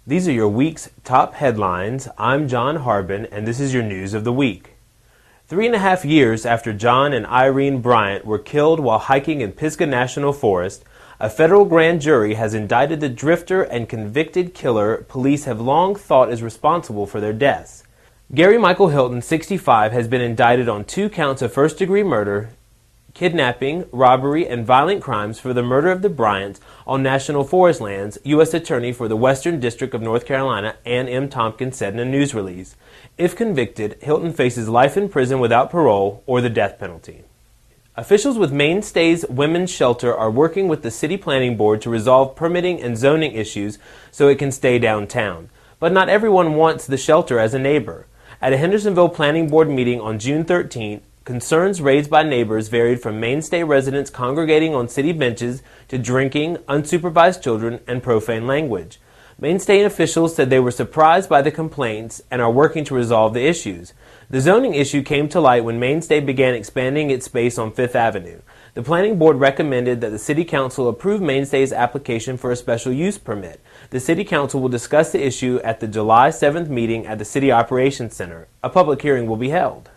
These are your week's top headlines. I'm John Harbin, and this is your news of the week. 3.5 years after John and Irene Bryant were killed while hiking in Pisgah National Forest, a federal grand jury has indicted the drifter and convicted killer police have long thought is responsible for their deaths. Gary Michael Hilton, 65, has been indicted on 2 counts of first-degree murder, kidnapping, robbery, and violent crimes for the murder of the Bryants on National Forest lands, U.S. Attorney for the Western District of North Carolina, Ann M. Tompkins, said in a news release. If convicted, Hilton faces life in prison without parole or the death penalty. Officials with Mainstays Women's Shelter are working with the City Planning Board to resolve permitting and zoning issues so it can stay downtown. But not everyone wants the shelter as a neighbor. At a Hendersonville Planning Board meeting on June 13th, concerns raised by neighbors varied from Mainstay residents congregating on city benches to drinking, unsupervised children, and profane language. Mainstay officials said they were surprised by the complaints and are working to resolve the issues. The zoning issue came to light when Mainstay began expanding its space on Fifth Avenue. The Planning Board recommended that the City Council approve Mainstay's application for a special use permit. The City Council will discuss the issue at the July 7th meeting at the City Operations Center. A public hearing will be held.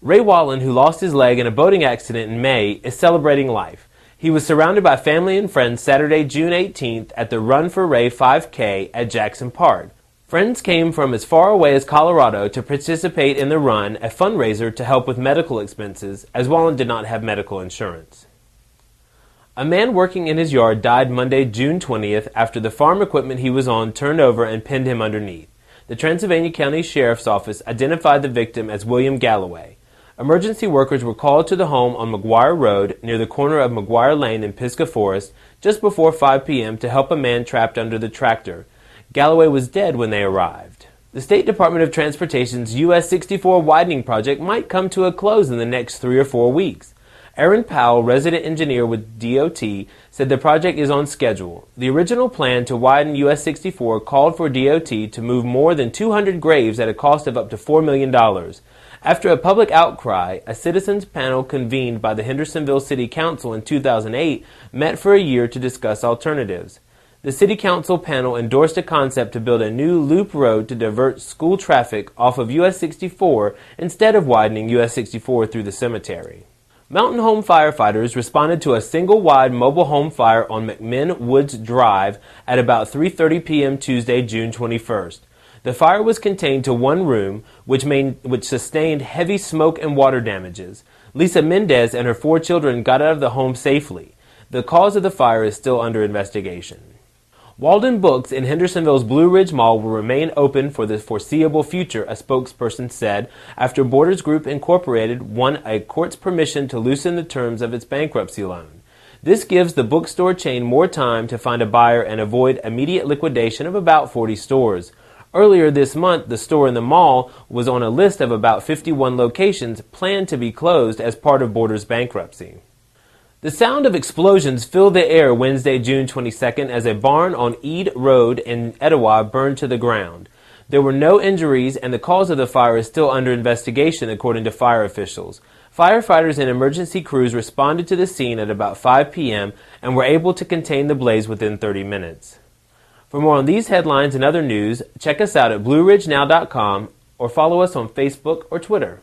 Ray Wallen, who lost his leg in a boating accident in May, is celebrating life. He was surrounded by family and friends Saturday, June 18th at the Run for Ray 5K at Jackson Park. Friends came from as far away as Colorado to participate in the run, a fundraiser to help with medical expenses, as Wallen did not have medical insurance. A man working in his yard died Monday, June 20th after the farm equipment he was on turned over and pinned him underneath. The Transylvania County Sheriff's Office identified the victim as William Galloway. Emergency workers were called to the home on McGuire Road near the corner of McGuire Lane and Pisgah Forest just before 5 p.m. to help a man trapped under the tractor. Galloway was dead when they arrived. The State Department of Transportation's US 64 widening project might come to a close in the next 3 or 4 weeks. Aaron Powell, resident engineer with DOT, said the project is on schedule. The original plan to widen US 64 called for DOT to move more than 200 graves at a cost of up to $4 million. After a public outcry, a citizens panel convened by the Hendersonville City Council in 2008 met for a year to discuss alternatives. The City Council panel endorsed a concept to build a new loop road to divert school traffic off of US 64 instead of widening US 64 through the cemetery. Mountain Home firefighters responded to a single-wide mobile home fire on McMinn Woods Drive at about 3:30 p.m. Tuesday, June 21st. The fire was contained to one room, which sustained heavy smoke and water damages. Lisa Mendez and her 4 children got out of the home safely. The cause of the fire is still under investigation. Walden Books in Hendersonville's Blue Ridge Mall will remain open for the foreseeable future, a spokesperson said, after Borders Group Incorporated won a court's permission to loosen the terms of its bankruptcy loan. This gives the bookstore chain more time to find a buyer and avoid immediate liquidation of about 40 stores. Earlier this month, the store in the mall was on a list of about 51 locations planned to be closed as part of Borders' bankruptcy. The sound of explosions filled the air Wednesday, June 22nd, as a barn on Ede Road in Etowah burned to the ground. There were no injuries, and the cause of the fire is still under investigation, according to fire officials. Firefighters and emergency crews responded to the scene at about 5 p.m. and were able to contain the blaze within 30 minutes. For more on these headlines and other news, check us out at BlueRidgeNow.com or follow us on Facebook or Twitter.